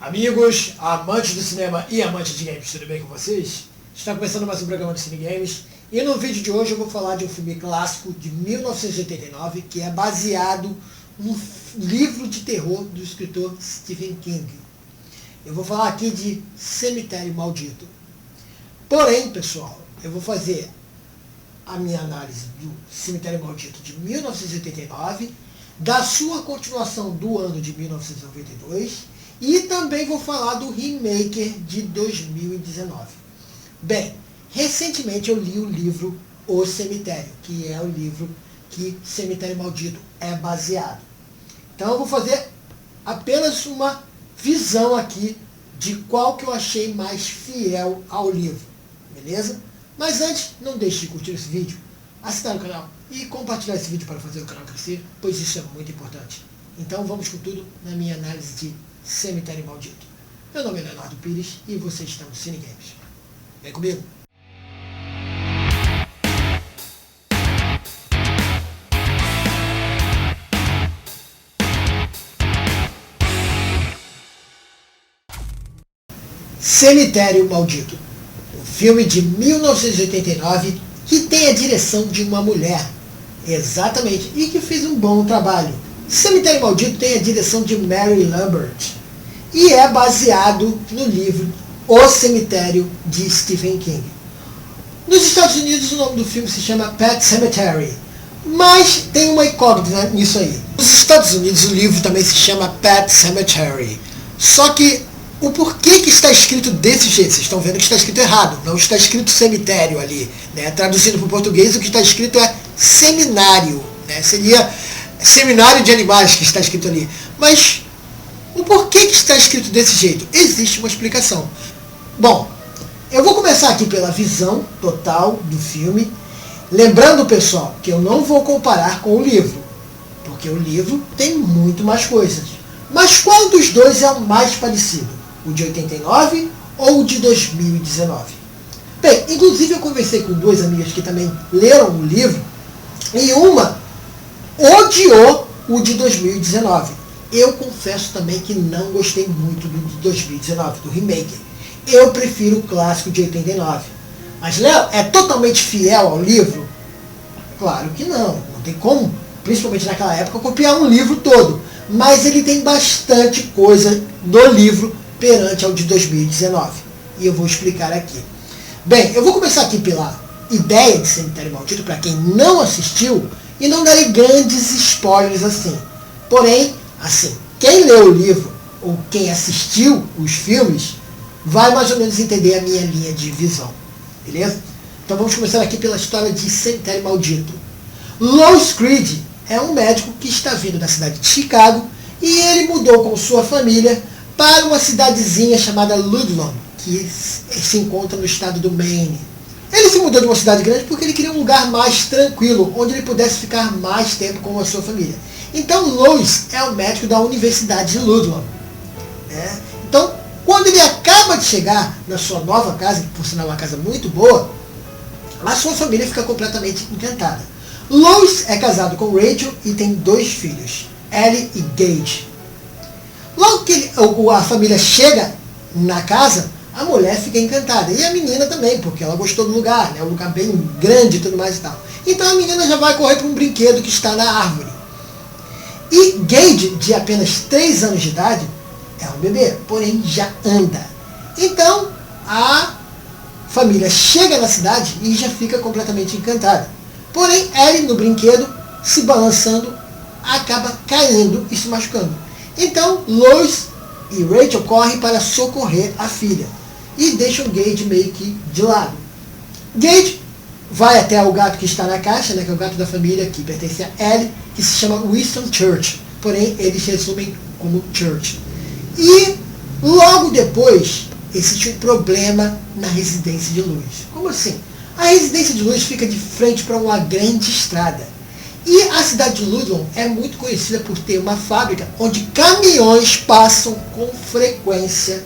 Amigos, amantes do cinema e amantes de games, tudo bem com vocês? Está começando mais um programa de Cine Games e no vídeo de hoje eu vou falar de um filme clássico de 1989 que é baseado num livro de terror do escritor Stephen King. Eu vou falar aqui de Cemitério Maldito. Porém, pessoal, eu vou fazer a minha análise do Cemitério Maldito de 1989, da sua continuação do ano de 1992 e também vou falar do remake de 2019. Bem, recentemente eu li o livro O Cemitério, que é o livro que Cemitério Maldito é baseado. Então eu vou fazer apenas uma visão aqui de qual que eu achei mais fiel ao livro, beleza? Mas antes, não deixe de curtir esse vídeo, assinar o canal e compartilhar esse vídeo para fazer o canal crescer, pois isso é muito importante. Então vamos com tudo na minha análise de Cemitério Maldito. Meu nome é Leonardo Pires e você está no Cine Games. Vem comigo! Cemitério Maldito, um filme de 1989 que tem a direção de uma mulher, exatamente, e que fez um bom trabalho. Cemitério Maldito tem a direção de Mary Lambert e é baseado no livro O Cemitério de Stephen King. Nos Estados Unidos o nome do filme se chama Pet Sematary, mas tem uma incógnita nisso aí. Nos Estados Unidos o livro também se chama Pet Sematary, só que o porquê que está escrito desse jeito? Vocês estão vendo que está escrito errado, não está escrito cemitério ali, né? Traduzindo para o português, o que está escrito é seminário, né? Seria seminário de animais que está escrito ali. Mas o porquê que está escrito desse jeito? Existe uma explicação. Bom, eu vou começar aqui pela visão total do filme, lembrando, pessoal, que eu não vou comparar com o livro, porque o livro tem muito mais coisas. Mas qual dos dois é o mais parecido? O de 89 ou o de 2019? Bem, inclusive eu conversei com duas amigas que também leram o livro, e uma odiou o de 2019. Eu confesso também que não gostei muito do de 2019, do remake. Eu prefiro o clássico de 89. Mas, Léo, é totalmente fiel ao livro? Claro que não. Não tem como, principalmente naquela época, copiar um livro todo. Mas ele tem bastante coisa do livro perante ao de 2019. E eu vou explicar aqui. Bem, eu vou começar aqui pela ideia de Cemitério Maldito, para quem não assistiu, e não darei grandes spoilers assim. Porém, assim, quem leu o livro, ou quem assistiu os filmes, vai mais ou menos entender a minha linha de visão. Beleza? Então vamos começar aqui pela história de Cemitério Maldito. Louis Creed é um médico que está vindo da cidade de Chicago e ele mudou com sua família para uma cidadezinha chamada Ludlow, que se encontra no estado do Maine. Ele se mudou de uma cidade grande porque ele queria um lugar mais tranquilo, onde ele pudesse ficar mais tempo com a sua família. Então Louis é o médico da Universidade de Ludlow. Então, quando ele acaba de chegar na sua nova casa, que por sinal é uma casa muito boa, a sua família fica completamente encantada. Louis é casado com Rachel e tem 2 filhos, Ellie e Gage. Logo que a família chega na casa, a mulher fica encantada. E a menina também, porque ela gostou do lugar, né? Um lugar bem grande e tudo mais e tal. Então a menina já vai correr para um brinquedo que está na árvore. E Gage, de apenas 3 anos de idade, é um bebê, porém já anda. Então a família chega na cidade e já fica completamente encantada. Porém, Ellie, no brinquedo, se balançando, acaba caindo e se machucando. Então, Louis e Rachel correm para socorrer a filha e deixam Gage meio que de lado. Gage vai até o gato que está na caixa, né, que é o gato da família que pertence a Ellie, que se chama Winston Church, porém eles resumem como Church. E logo depois existe um problema na residência de Louis. Como assim? A residência de Louis fica de frente para uma grande estrada. E a cidade de Ludlow é muito conhecida por ter uma fábrica onde caminhões passam com frequência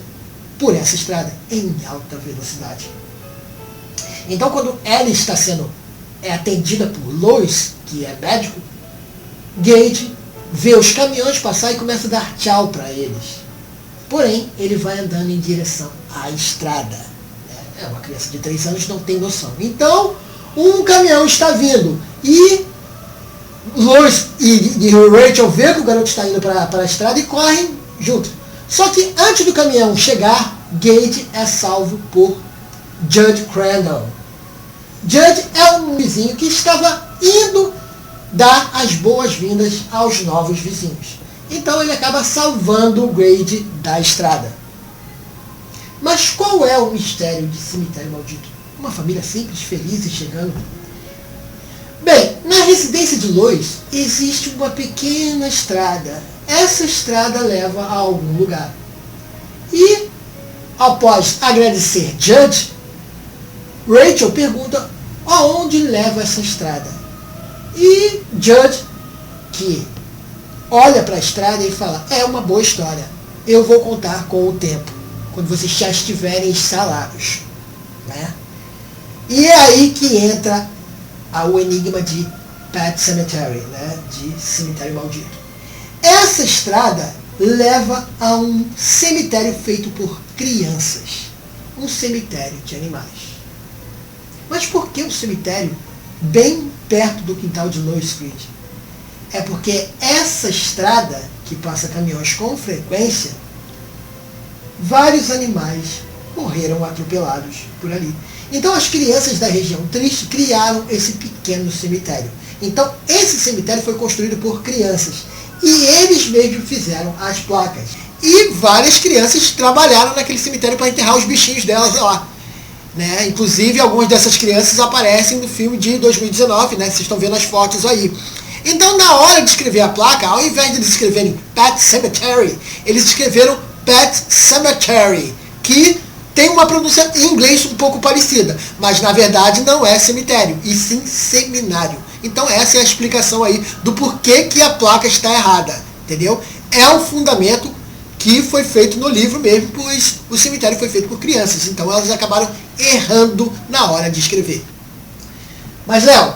por essa estrada, em alta velocidade. Então, quando Ellie está sendo atendida por Louis, que é médico, Gage vê os caminhões passar e começa a dar tchau para eles. Porém, ele vai andando em direção à estrada. É uma criança de 3 anos, não tem noção. Então, um caminhão está vindo e Lois e Rachel vê que o garoto está indo para a estrada e correm junto. Só que antes do caminhão chegar, Gage é salvo por Judge Crandall. Judge é um vizinho que estava indo dar as boas-vindas aos novos vizinhos. Então ele acaba salvando o Grady da estrada. Mas qual é o mistério de Cemitério Maldito? Uma família simples, feliz e chegando. Bem, na residência de Lois existe uma pequena estrada. Essa estrada leva a algum lugar. E, após agradecer Judge, Rachel pergunta aonde leva essa estrada. E Judge, que olha para a estrada e fala, é uma boa história, eu vou contar com o tempo, quando vocês já estiverem instalados. Né? E é aí que entra o enigma de Pet Cemetery, né? De Cemitério Maldito. Essa estrada leva a um cemitério feito por crianças, um cemitério de animais. Mas por que um cemitério bem perto do quintal de Lois Creed? É porque essa estrada, que passa caminhões com frequência, vários animais morreram atropelados por ali. Então as crianças da região triste criaram esse pequeno cemitério. Então esse cemitério foi construído por crianças. E eles mesmos fizeram as placas. E várias crianças trabalharam naquele cemitério para enterrar os bichinhos delas lá. Né? Inclusive algumas dessas crianças aparecem no filme de 2019, né? Vocês estão vendo as fotos aí. Então na hora de escrever a placa, ao invés de eles escreverem Pet Cemetery, eles escreveram Pet Cemetery, que tem uma pronúncia em inglês um pouco parecida, mas na verdade não é cemitério, e sim seminário. Então essa é a explicação aí do porquê que a placa está errada, entendeu? É um fundamento que foi feito no livro mesmo, pois o cemitério foi feito por crianças, então elas acabaram errando na hora de escrever. Mas Léo,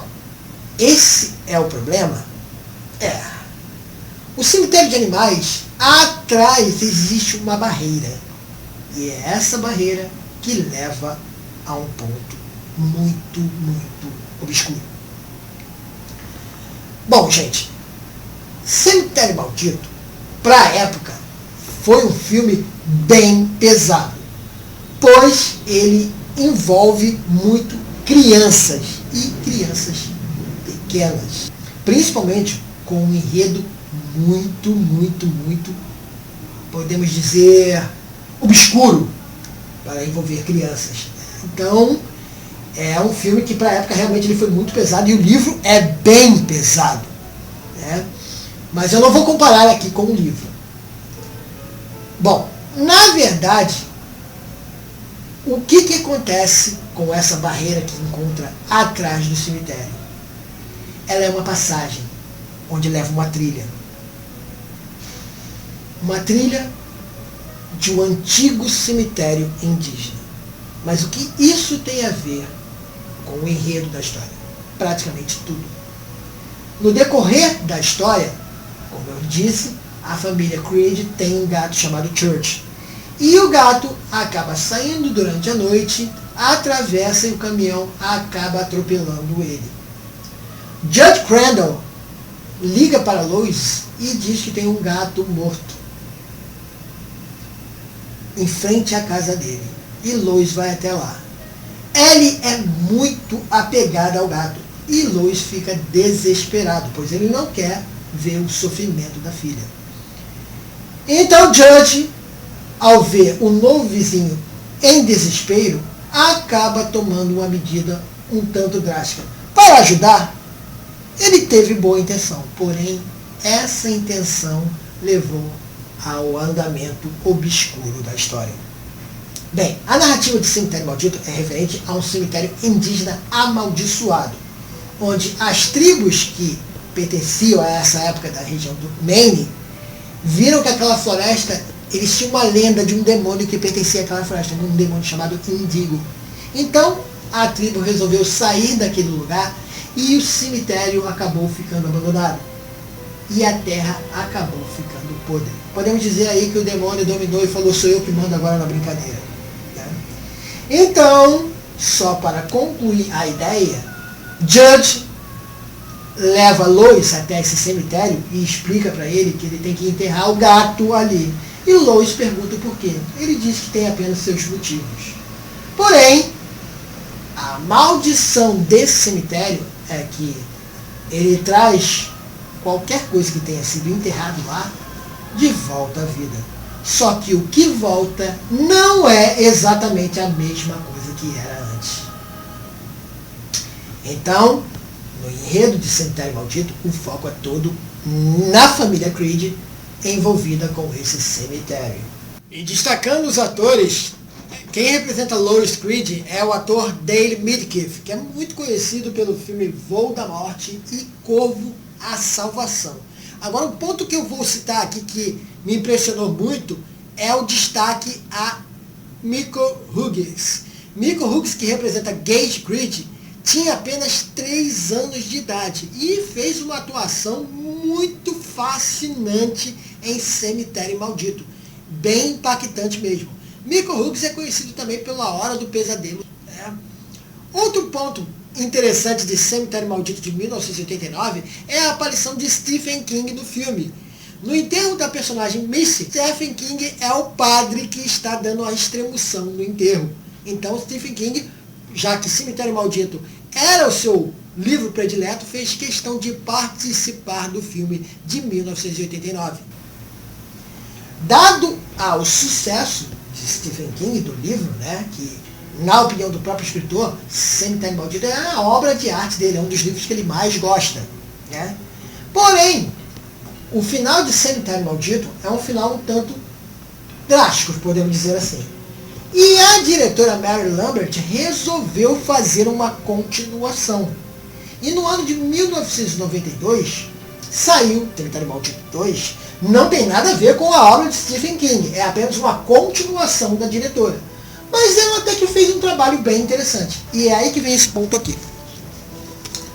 esse é o problema? É. O cemitério de animais, atrás existe uma barreira. E é essa barreira que leva a um ponto muito, muito obscuro. Bom, gente, Cemitério Maldito, para a época, foi um filme bem pesado, pois ele envolve muito crianças, e crianças pequenas, principalmente com um enredo muito, muito, muito, podemos dizer, obscuro para envolver crianças. Então, é um filme que para a época realmente ele foi muito pesado, e o livro é bem pesado. Né? Mas eu não vou comparar aqui com o livro. Bom, na verdade, o que acontece com essa barreira que encontra atrás do cemitério? Ela é uma passagem onde leva uma trilha. Uma trilha de um antigo cemitério indígena. Mas o que isso tem a ver com o enredo da história? Praticamente tudo. No decorrer da história, como eu disse, a família Creed tem um gato chamado Church. E o gato acaba saindo durante a noite, atravessa e o caminhão acaba atropelando ele. Judge Crandall liga para Lois e diz que tem um gato morto em frente à casa dele. E Lois vai até lá. Ellie é muito apegada ao gato. E Lois fica desesperado, pois ele não quer ver o sofrimento da filha. Então Judge, ao ver o novo vizinho em desespero, acaba tomando uma medida um tanto drástica. Para ajudar, ele teve boa intenção, porém essa intenção levou ao andamento obscuro da história. Bem, a narrativa de Cemitério Maldito é referente a um cemitério indígena amaldiçoado, onde as tribos que pertenciam a essa época da região do Maine viram que aquela floresta, eles tinham uma lenda de um demônio que pertencia àquela floresta, um demônio chamado Indigo. Então, a tribo resolveu sair daquele lugar e o cemitério acabou ficando abandonado. e a terra acabou ficando podre. Podemos dizer aí que o demônio dominou e falou, sou eu que mando agora na brincadeira. Né? Então, só para concluir a ideia, Judge leva Lois até esse cemitério e explica para ele que ele tem que enterrar o gato ali. E Lois pergunta o porquê. Ele diz que tem apenas seus motivos. Porém, a maldição desse cemitério é que ele traz qualquer coisa que tenha sido enterrado lá de volta à vida. Só que o que volta não é exatamente a mesma coisa que era antes. Então, no enredo de Cemitério Maldito, o foco é todo na família Creed envolvida com esse cemitério. E destacando os atores, quem representa Lois Creed é o ator Dale Midkiff, que é muito conhecido pelo filme Voo da Morte e Corvo, a Salvação. Agora, o ponto que eu vou citar aqui que me impressionou muito é o destaque a Miko Hughes. Miko Hughes, que representa Gage Creed, tinha apenas 3 anos de idade e fez uma atuação muito fascinante em Cemitério Maldito. Bem impactante mesmo. Miko Hughes é conhecido também pela Hora do Pesadelo. Né? Outro ponto interessante de Cemitério Maldito de 1989 é a aparição de Stephen King no filme. No enterro da personagem Missy, Stephen King é o padre que está dando a extremoção no enterro. Então Stephen King, já que Cemitério Maldito era o seu livro predileto, fez questão de participar do filme de 1989. Dado ao sucesso de Stephen King, do livro, né, que na opinião do próprio escritor, Cemitério Maldito é a obra de arte dele, é um dos livros que ele mais gosta. Né? Porém, o final de Cemitério Maldito é um final um tanto drástico, podemos dizer assim. E a diretora Mary Lambert resolveu fazer uma continuação. E no ano de 1992, saiu Cemitério Maldito 2, não tem nada a ver com a obra de Stephen King, é apenas uma continuação da diretora. Mas ela até que fez um trabalho bem interessante. E é aí que vem esse ponto aqui.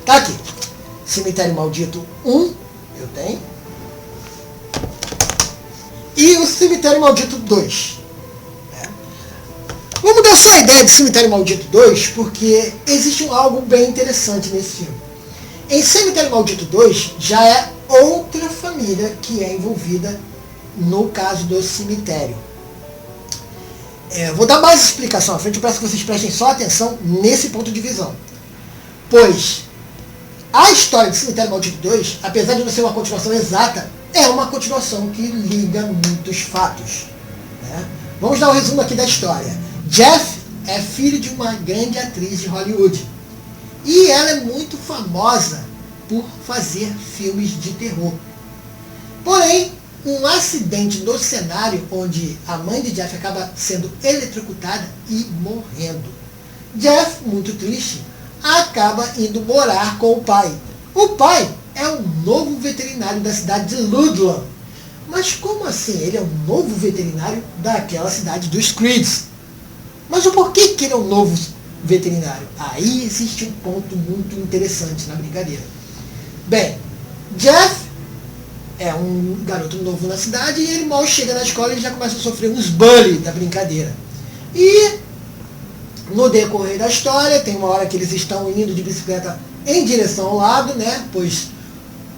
Tá aqui. Cemitério Maldito 1, eu tenho. E o Cemitério Maldito 2. Vamos dar só a ideia de Cemitério Maldito 2, porque existe algo bem interessante nesse filme. Em Cemitério Maldito 2, já é outra família que é envolvida no caso do cemitério. Vou dar mais explicação à frente, eu peço que vocês prestem só atenção nesse ponto de visão. Pois a história de Cemitério Maldito 2, apesar de não ser uma continuação exata, é uma continuação que liga muitos fatos. Né? Vamos dar um resumo aqui da história. Jeff é filho de uma grande atriz de Hollywood. E ela é muito famosa por fazer filmes de terror. Porém, um acidente no cenário onde a mãe de Jeff acaba sendo eletrocutada e morrendo. Jeff, muito triste, acaba indo morar com o pai. O pai é um novo veterinário da cidade de Ludlam. Mas como assim? Ele é um novo veterinário daquela cidade dos Creeds. Mas o porquê que ele é um novo veterinário? Aí existe um ponto muito interessante na brincadeira. Bem, Jeff é um garoto novo na cidade e ele mal chega na escola e ele já começa a sofrer uns bullying da brincadeira. E no decorrer da história, tem uma hora que eles estão indo de bicicleta em direção ao lado, né? Pois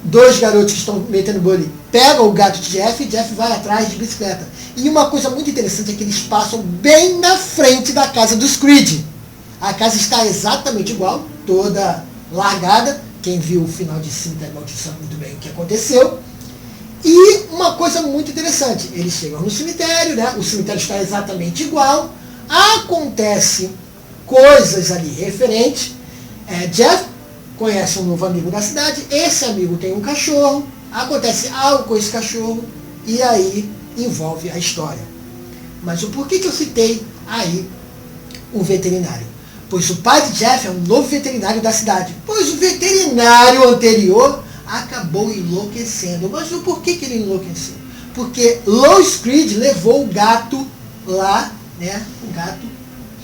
2 garotos que estão metendo bullying pegam o gato de Jeff e Jeff vai atrás de bicicleta. E uma coisa muito interessante é que eles passam bem na frente da casa dos Creed. A casa está exatamente igual, toda largada. Quem viu o final de Cemitério Maldito sabe muito bem o que aconteceu. E uma coisa muito interessante, eles chegam no cemitério, né? O cemitério está exatamente igual. Acontece coisas ali referentes. Jeff conhece um novo amigo da cidade, esse amigo tem um cachorro, acontece algo com esse cachorro e aí envolve a história. Mas o porquê que eu citei aí o veterinário? Pois o pai de Jeff é um novo veterinário da cidade, pois o veterinário anterior acabou enlouquecendo. Mas o porquê que ele enlouqueceu? Porque Lois Creed levou o gato lá, né, o gato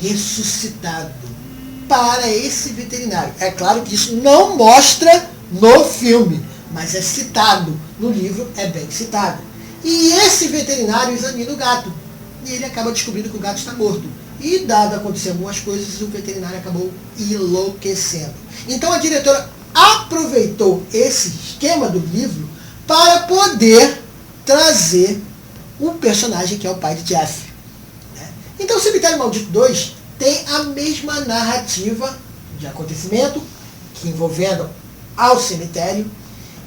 ressuscitado, para esse veterinário. É claro que isso não mostra no filme, mas é citado no livro é bem citado. E esse veterinário examina o gato. E ele acaba descobrindo que o gato está morto. E, dado acontecer algumas coisas, o veterinário acabou enlouquecendo. Então a diretora aproveitou esse esquema do livro para poder trazer um personagem que é o pai de Jeff. Então o Cemitério Maldito 2 tem a mesma narrativa de acontecimento, que envolvendo ao cemitério.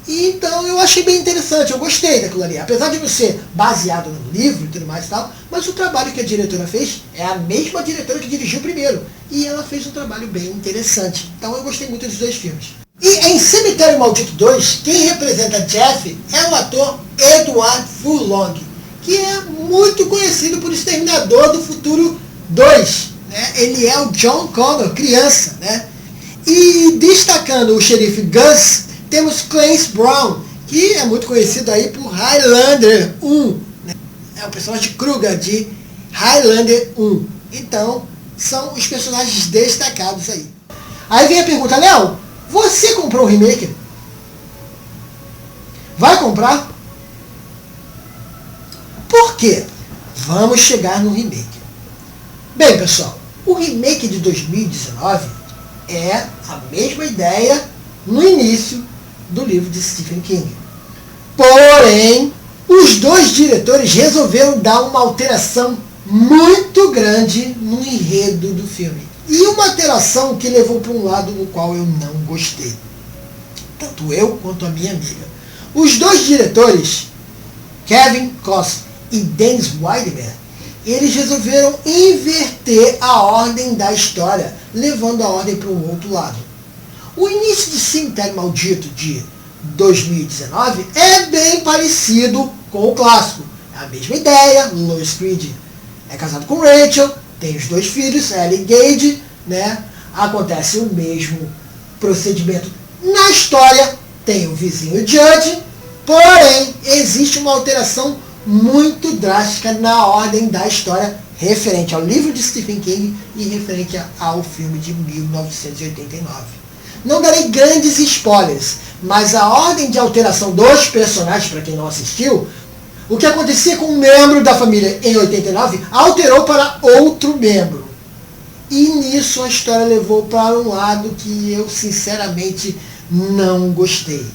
E então eu achei bem interessante, eu gostei daquilo ali. Apesar de não ser baseado no livro e tudo mais e tal, mas o trabalho que a diretora fez é a mesma diretora que dirigiu o primeiro. E ela fez um trabalho bem interessante. Então eu gostei muito dos dois filmes. E em Cemitério Maldito 2, quem representa Jeff é o ator Edward Furlong, que é muito conhecido por Exterminador do Futuro 2. Né? Ele é o John Connor, criança. Né? E destacando o xerife Gus, temos Clancy Brown, que é muito conhecido aí por Highlander 1. Né? É o personagem Kruger de Highlander 1. Então, são os personagens destacados aí. Aí vem a pergunta, Léo, você comprou o remake? Vai comprar? Por quê? Vamos chegar no remake. Bem, pessoal, o remake de 2019 é a mesma ideia no início do livro de Stephen King. Porém, os dois diretores resolveram dar uma alteração muito grande no enredo do filme. E uma alteração que levou para um lado no qual eu não gostei. Tanto eu quanto a minha amiga. Os dois diretores, Kevin Costner e Dennis Weidman, eles resolveram inverter a ordem da história, levando a ordem para um outro lado. O início de Cemitério Maldito de 2019 é bem parecido com o clássico. É a mesma ideia, Lois Creed é casado com Rachel, tem os dois filhos, Ellie e Gage, né? Acontece o mesmo procedimento na história, tem o vizinho Judge, porém existe uma alteração muito drástica na ordem da história referente ao livro de Stephen King e referente ao filme de 1989. Não darei grandes spoilers, mas a ordem de alteração dos personagens, para quem não assistiu, o que acontecia com um membro da família em 89 alterou para outro membro. E nisso a história levou para um lado que eu sinceramente não gostei.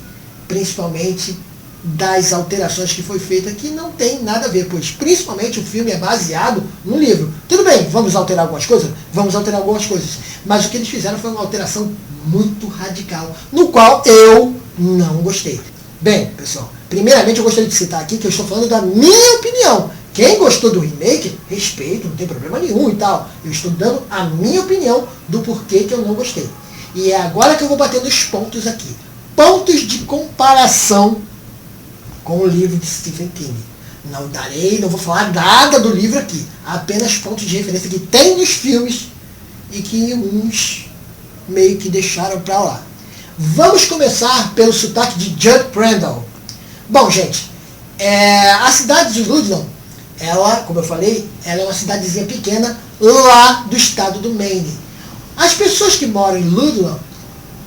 Principalmente das alterações que foi feita, que não tem nada a ver, pois principalmente o filme é baseado no livro. Tudo bem, vamos alterar algumas coisas? Vamos alterar algumas coisas. Mas o que eles fizeram foi uma alteração muito radical, no qual eu não gostei. Bem, pessoal, primeiramente eu gostaria de citar aqui que eu estou falando da minha opinião. Quem gostou do remake, respeito, não tem problema nenhum e tal. Eu estou dando a minha opinião do porquê que eu não gostei. E é agora que eu vou bater nos pontos aqui. Pontos de comparação com o livro de Stephen King. Não vou falar nada do livro aqui. Apenas pontos de referência que tem nos filmes e que uns meio que deixaram para lá. Vamos começar pelo sotaque de Judd Crandall. Bom, gente, a cidade de Ludlow, ela, como eu falei, ela é uma cidadezinha pequena lá do estado do Maine. As pessoas que moram em Ludlow,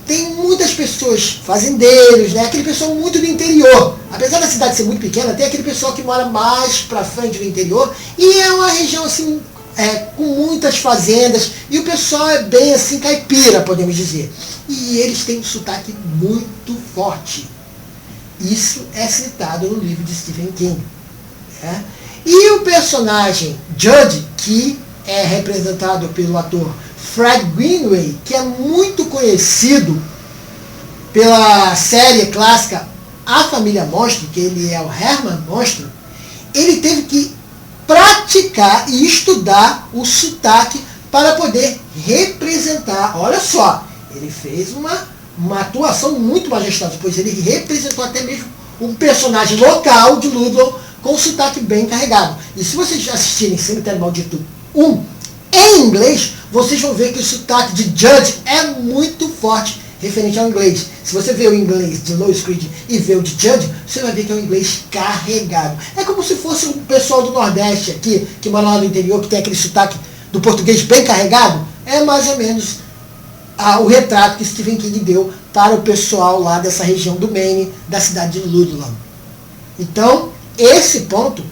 tem muitas pessoas, fazendeiros, né? Aquele pessoal muito do interior. Apesar da cidade ser muito pequena, tem aquele pessoal que mora mais para frente do interior. E é uma região assim, com muitas fazendas. E o pessoal é bem assim, caipira, podemos dizer. E eles têm um sotaque muito forte. Isso é citado no livro de Stephen King. Né? E o personagem Judd, que é representado pelo ator Fred Greenway, que é muito conhecido pela série clássica A Família Monstro, que ele é o Herman Monstro, ele teve que praticar e estudar o sotaque para poder representar. Olha só, ele fez uma atuação muito majestosa, pois ele representou até mesmo um personagem local de Ludlow com um sotaque bem carregado. E se vocês assistirem Cemitério Maldito 1 em inglês, vocês vão ver que o sotaque de Judd é muito forte referente ao inglês. Se você vê o inglês de Lois Creed e vê o de Judd, você vai ver que é um inglês carregado. É como se fosse o pessoal do Nordeste aqui, que mora lá no interior, que tem aquele sotaque do português bem carregado. É mais ou menos o retrato que Stephen King deu para o pessoal lá dessa região do Maine, da cidade de Ludlow. Então, esse ponto,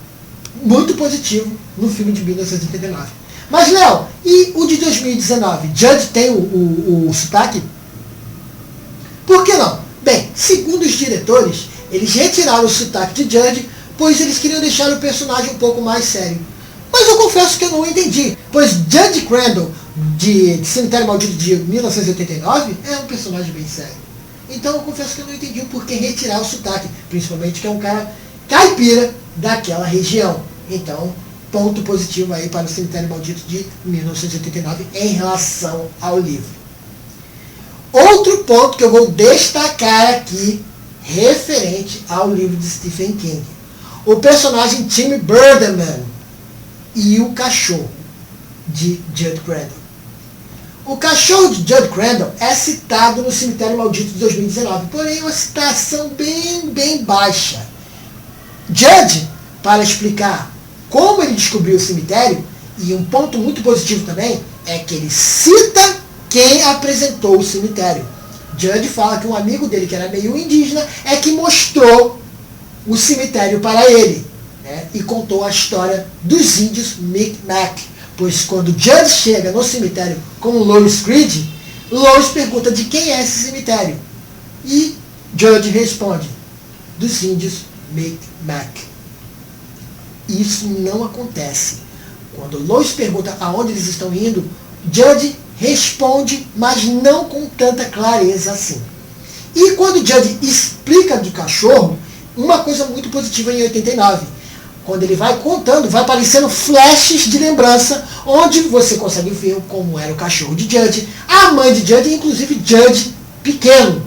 muito positivo no filme de 1989. Mas, Léo, e o de 2019? Judge tem o sotaque? Por que não? Bem, segundo os diretores, eles retiraram o sotaque de Judge, pois eles queriam deixar o personagem um pouco mais sério. Mas eu confesso que eu não entendi, pois Judge Crandall, de Cemitério Maldito de 1989, é um personagem bem sério. Então eu confesso que eu não entendi o porquê retirar o sotaque, principalmente que é um cara caipira daquela região. Então, ponto positivo aí para o Cemitério Maldito de 1989 em relação ao livro. Outro ponto que eu vou destacar aqui, referente ao livro de Stephen King. O personagem Tim Birdman e o cachorro de Judd Crandall. O cachorro de Judd Crandall é citado no Cemitério Maldito de 2019, porém uma citação bem baixa. Judd, para explicar como ele descobriu o cemitério, e um ponto muito positivo também, é que ele cita quem apresentou o cemitério. Judd fala que um amigo dele, que era meio indígena, é que mostrou o cemitério para ele, né, e contou a história dos índios Micmac. Pois quando Judd chega no cemitério com Lois Creed, Lois pergunta de quem é esse cemitério. E Judd responde, dos índios Micmac. Isso não acontece. Quando Lois pergunta aonde eles estão indo, Judd responde, mas não com tanta clareza assim. E quando Judd explica do cachorro, uma coisa muito positiva em 89. Quando ele vai contando, vai aparecendo flashes de lembrança, onde você consegue ver como era o cachorro de Judd, a mãe de Judd, e inclusive Judd pequeno.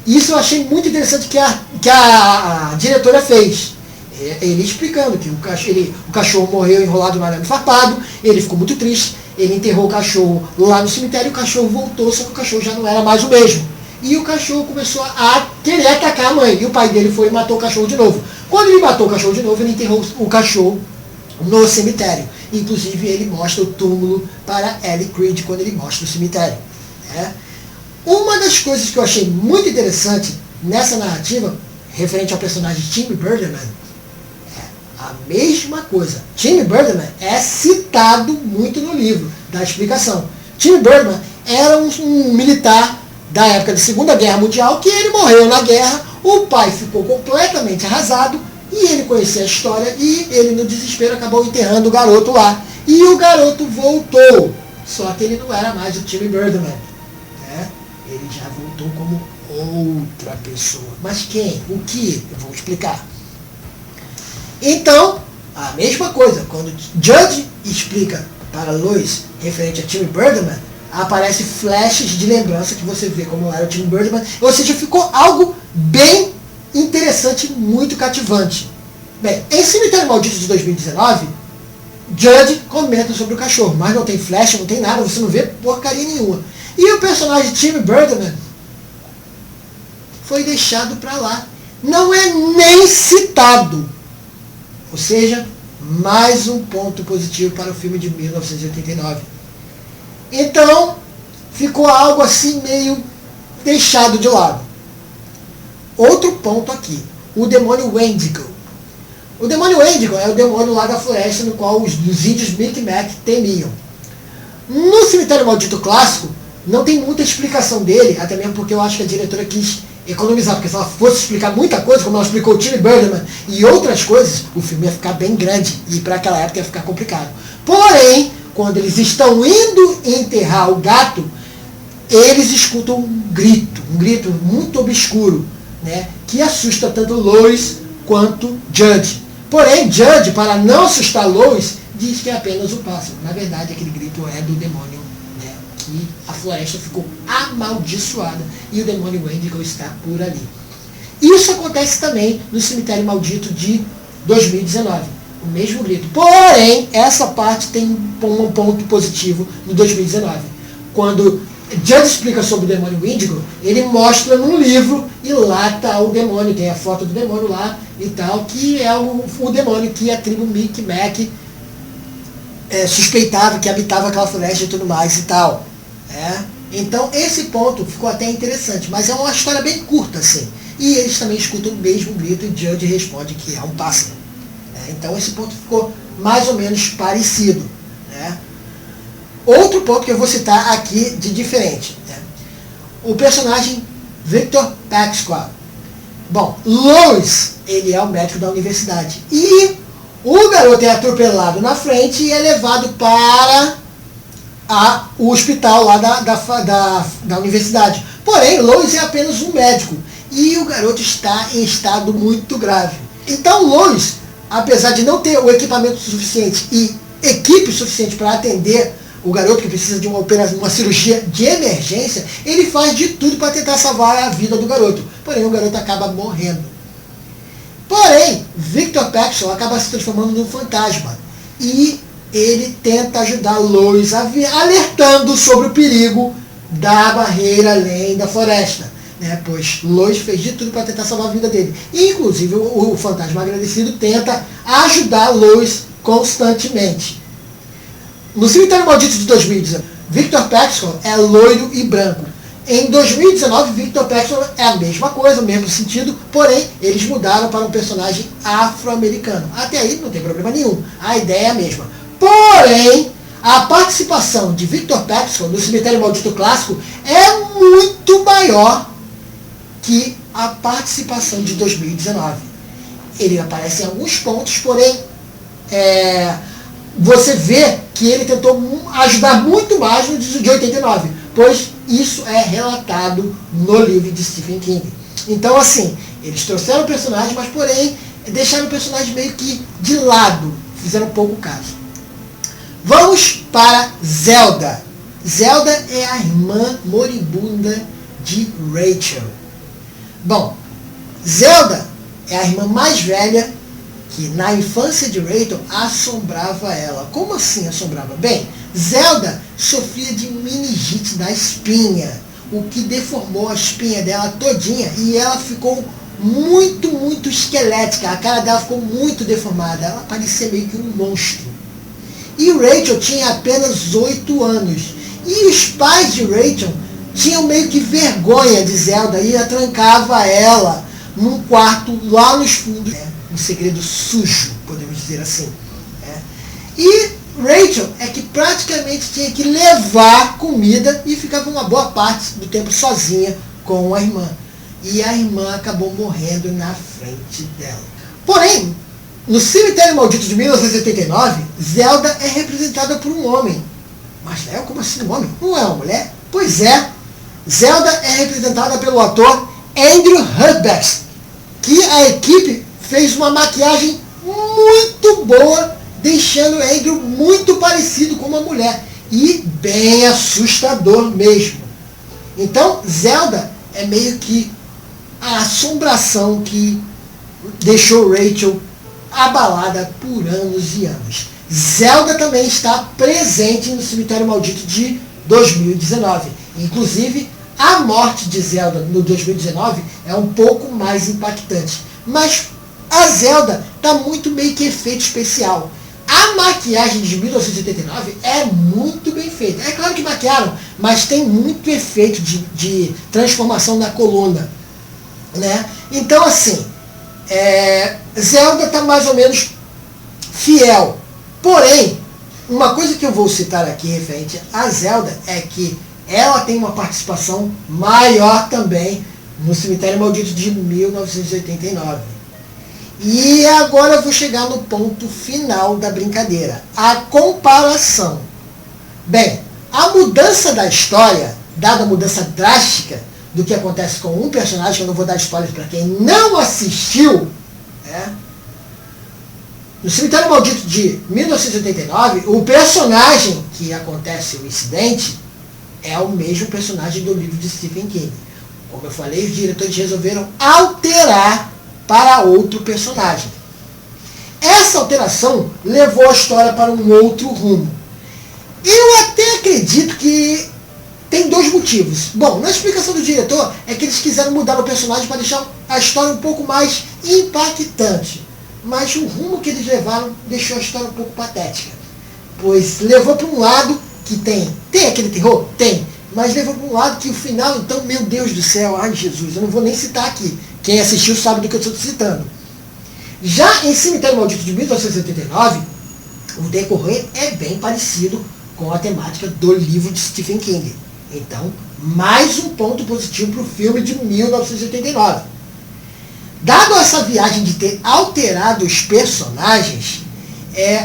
Isso eu achei muito interessante que a diretora fez. Ele explicando que o cachorro morreu enrolado no arame farpado, ele ficou muito triste, ele enterrou o cachorro lá no cemitério, o cachorro voltou, só que o cachorro já não era mais o mesmo. E o cachorro começou a querer atacar a mãe, e o pai dele foi e matou o cachorro de novo. Quando ele matou o cachorro de novo, ele enterrou o cachorro no cemitério. Inclusive, ele mostra o túmulo para Ellie Creed quando ele mostra o cemitério. Né? Uma das coisas que eu achei muito interessante nessa narrativa, referente ao personagem Tim Birdman, é a mesma coisa. Tim Birdman é citado muito no livro, da explicação. Tim Birdman era um militar da época da Segunda Guerra Mundial, que ele morreu na guerra, o pai ficou completamente arrasado, e ele conhecia a história, e ele no desespero acabou enterrando o garoto lá. E o garoto voltou, só que ele não era mais o Tim Birdman, né? Ele já voltou como outra pessoa. Mas quem? O que? Eu vou explicar. Então, a mesma coisa, quando Judd explica para Lois, referente a Tim Birdman, aparece flashes de lembrança que você vê como era o Tim Birdman, ou seja, ficou algo bem interessante, muito cativante. Bem, em Cemitério Maldito de 2019, Judd comenta sobre o cachorro, mas não tem flash, não tem nada, você não vê porcaria nenhuma. E o personagem Tim Birdman foi deixado para lá. Não é nem citado. Ou seja, mais um ponto positivo para o filme de 1989. Então, ficou algo assim meio deixado de lado. Outro ponto aqui, o demônio Wendigo. O demônio Wendigo é o demônio lá da floresta no qual os índios Micmac temiam. No Cemitério Maldito clássico, não tem muita explicação dele, até mesmo porque eu acho que a diretora quis economizar, porque se ela fosse explicar muita coisa, como ela explicou o Tim Birdman e outras coisas, o filme ia ficar bem grande e para aquela época ia ficar complicado. Porém, quando eles estão indo enterrar o gato, eles escutam um grito muito obscuro, né, que assusta tanto Lois quanto Judd. Porém, Judd, para não assustar Lois, diz que é apenas o pássaro. Na verdade, aquele grito é do demônio, né, que a floresta ficou amaldiçoada e o demônio Wendigo está por ali. Isso acontece também no Cemitério Maldito de 2019. O mesmo grito. Porém, essa parte tem um ponto positivo no 2019. Quando Judd explica sobre o demônio Wendigo, ele mostra num livro e lá está o demônio, tem a foto do demônio lá e tal, que é o demônio que a tribo Micmac suspeitava que habitava aquela floresta e tudo mais e tal. Então, esse ponto ficou até interessante, mas é uma história bem curta, assim. e eles também escutam o mesmo grito e Judge responde que é um pássaro. Então esse ponto ficou mais ou menos parecido. Né? Outro ponto que eu vou citar aqui de diferente. Né? O personagem Victor Pasquale. Bom, Lois, ele é o médico da universidade. E o garoto é atropelado na frente e é levado para o hospital lá da universidade. Porém, Lois é apenas um médico. E o garoto está em estado muito grave. Então, Lois, apesar de não ter o equipamento suficiente e equipe suficiente para atender o garoto que precisa de uma cirurgia de emergência, ele faz de tudo para tentar salvar a vida do garoto. Porém, o garoto acaba morrendo. Porém, Victor Paxson acaba se transformando num fantasma. E ele tenta ajudar Lois, alertando sobre o perigo da barreira além da floresta. Né? Pois Lois fez de tudo para tentar salvar a vida dele. E, inclusive, o fantasma agradecido tenta ajudar Lois constantemente. No Cemitério Maldito de 2019, Victor Paxson é loiro e branco. Em 2019, Victor Paxson é a mesma coisa, o mesmo sentido, porém, eles mudaram para um personagem afro-americano. Até aí não tem problema nenhum, a ideia é a mesma. Porém, a participação de Victor Paxson no Cemitério Maldito Clássico é muito maior que a participação de 2019. Ele aparece em alguns pontos, porém, você vê que ele tentou ajudar muito mais no de 89, pois isso é relatado no livro de Stephen King. Então, assim, eles trouxeram o personagem, mas, porém, deixaram o personagem meio que de lado, fizeram pouco caso. Vamos para Zelda. Zelda é a irmã moribunda de Rachel. Bom, Zelda é a irmã mais velha que na infância de Rachel assombrava ela. Como assim assombrava? Bem, Zelda sofria de meningite da espinha, o que deformou a espinha dela todinha e ela ficou muito esquelética. A cara dela ficou muito deformada. Ela parecia meio que um monstro. E Rachel tinha apenas 8 anos. E os pais de Rachel tinham meio que vergonha de Zelda e trancava ela num quarto lá nos fundos. Um segredo sujo, podemos dizer assim. E Rachel é que praticamente tinha que levar comida e ficava uma boa parte do tempo sozinha com a irmã. E a irmã acabou morrendo na frente dela. Porém, no Cemitério Maldito de 1989, Zelda é representada por um homem. Mas, Léo, como assim um homem? Não é uma mulher? Pois é. Zelda é representada pelo ator Andrew Hudbeth, que a equipe fez uma maquiagem muito boa, deixando Andrew muito parecido com uma mulher. E bem assustador mesmo. Então, Zelda é meio que a assombração que deixou Rachel abalada por anos e anos. Zelda também está presente no Cemitério Maldito de 2019. Inclusive, a morte de Zelda no 2019 é um pouco mais impactante. Mas a Zelda está muito meio que efeito especial. A maquiagem de 1989 é muito bem feita. É claro que maquiaram, mas tem muito efeito de transformação na coluna. Né? Então, assim, Zelda está mais ou menos fiel. Porém, uma coisa que eu vou citar aqui referente a Zelda é que ela tem uma participação maior também no Cemitério Maldito de 1989. E agora eu vou chegar no ponto final da brincadeira. A comparação. Bem, a mudança da história, dada a mudança drástica do que acontece com um personagem, que eu não vou dar spoilers para quem não assistiu, no Cemitério Maldito de 1989, o personagem que acontece o incidente é o mesmo personagem do livro de Stephen King. Como eu falei, os diretores resolveram alterar para outro personagem. Essa alteração levou a história para um outro rumo. Eu até acredito que tem dois motivos. Bom, na explicação do diretor é que eles quiseram mudar o personagem para deixar a história um pouco mais impactante. Mas o rumo que eles levaram deixou a história um pouco patética. Pois levou para um lado que tem aquele terror? Tem. Mas levou para um lado que o final, então, meu Deus do céu, ai Jesus, eu não vou nem citar aqui. Quem assistiu sabe do que eu estou citando. Já em Cemitério Maldito de 1989, o decorrer é bem parecido com a temática do livro de Stephen King. Então, mais um ponto positivo para o filme de 1989. Dado essa viagem de ter alterado os personagens,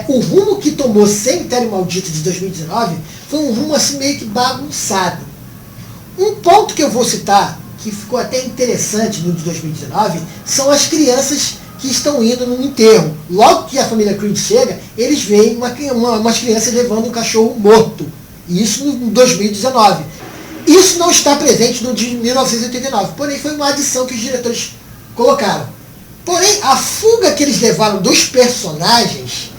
o rumo que tomou Cemitério Maldito de 2019 foi um rumo assim meio que bagunçado. Um ponto que eu vou citar, que ficou até interessante no de 2019, são as crianças que estão indo no enterro. Logo que a família Creed chega, eles veem umas crianças levando um cachorro morto. Isso em 2019. Isso não está presente no de 1989, porém foi uma adição que os diretores colocaram. Porém, a fuga que eles levaram dos personagens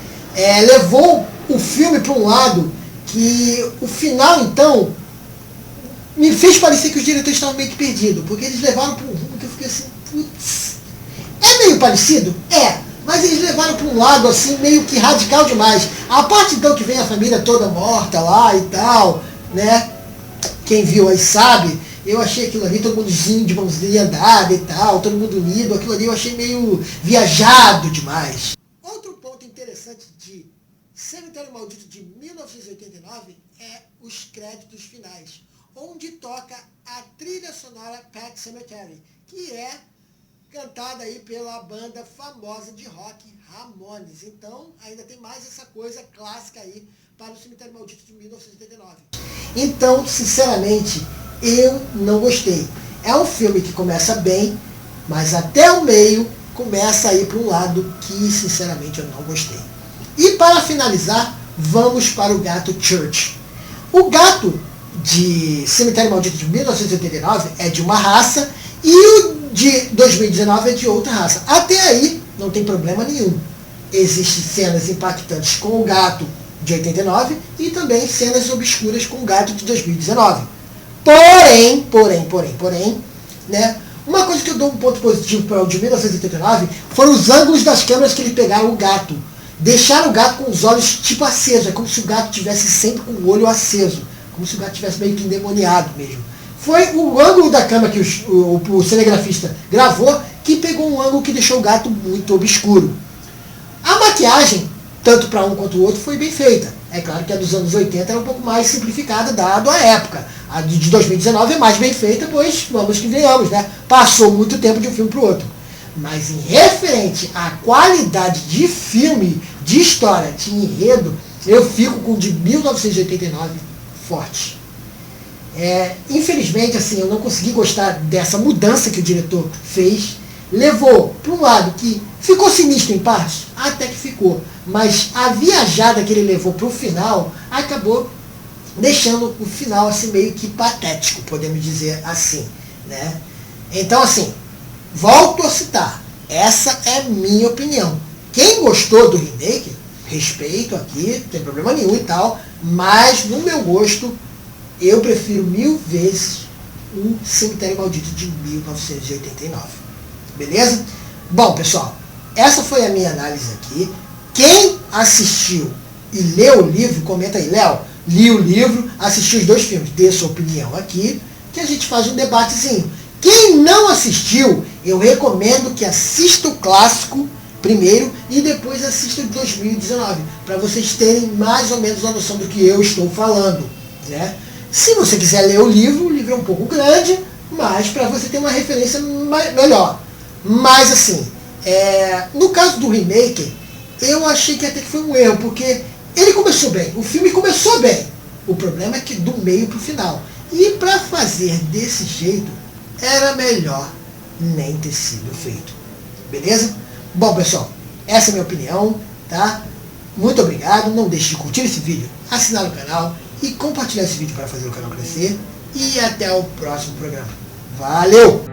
levou o filme para um lado que o final, então, me fez parecer que os diretores estavam meio que perdidos, porque eles levaram para um rumo que eu fiquei assim, putz, é meio parecido? Mas eles levaram para um lado assim, meio que radical demais. A parte então que vem a família toda morta lá e tal, né? Quem viu aí sabe, eu achei aquilo ali, todo mundo de mãozinha dada e tal, todo mundo unido, aquilo ali eu achei meio viajado demais. Outro ponto interessante de Cemitério Maldito de 1989 é os créditos finais, onde toca a trilha sonora Pet Sematary, que é cantada aí pela banda famosa de rock Ramones. Então, ainda tem mais essa coisa clássica aí para o Cemitério Maldito de 1989. Então, sinceramente, eu não gostei. É um filme que começa bem, mas até o meio começa a ir para um lado que, sinceramente, eu não gostei. E para finalizar, vamos para o gato Church. O gato de Cemitério Maldito de 1989 é de uma raça e o de 2019 é de outra raça. Até aí não tem problema nenhum. Existem cenas impactantes com o gato de 89 e também cenas obscuras com o gato de 2019. Porém, né, uma coisa que eu dou um ponto positivo para o de 1989 foram os ângulos das câmeras que eles pegaram o gato. Deixaram o gato com os olhos tipo acesos, é como se o gato tivesse sempre com o olho aceso, como se o gato tivesse meio que endemoniado mesmo. Foi o ângulo da câmera que o cinegrafista gravou que pegou um ângulo que deixou o gato muito obscuro. A maquiagem, tanto para um quanto o outro, foi bem feita. É claro que a dos anos 80 era um pouco mais simplificada, dado a época. A de 2019 é mais bem feita, pois vamos que venhamos, né? Passou muito tempo de um filme para o outro. Mas em referente à qualidade de filme, de história, de enredo, eu fico com o de 1989 forte. Infelizmente, assim, eu não consegui gostar dessa mudança que o diretor fez. Levou para um lado que ficou sinistro em parte, até que ficou. Mas a viajada que ele levou para o final acabou deixando o final assim meio que patético, podemos dizer assim, né? Então, assim, volto a citar, essa é minha opinião. Quem gostou do remake, respeito aqui, não tem problema nenhum e tal, mas no meu gosto, eu prefiro 1000 vezes o Cemitério Maldito de 1989. Beleza? Bom, pessoal, essa foi a minha análise aqui. Quem assistiu e leu o livro, comenta aí, Léo, li o livro, assisti os 2 filmes, dê sua opinião aqui, que a gente faz um debatezinho. Quem não assistiu, eu recomendo que assista o clássico primeiro e depois assista o de 2019, para vocês terem mais ou menos a noção do que eu estou falando, né? Se você quiser ler o livro é um pouco grande, mas para você ter uma referência melhor. Mas assim, no caso do remake, eu achei que até que foi um erro, porque ele começou bem, o filme começou bem. O problema é que do meio para o final. E para fazer desse jeito, era melhor nem ter sido feito. Beleza? Bom, pessoal, essa é a minha opinião, tá? Muito obrigado, não deixe de curtir esse vídeo, assinar o canal e compartilhar esse vídeo para fazer o canal crescer. E até o próximo programa. Valeu!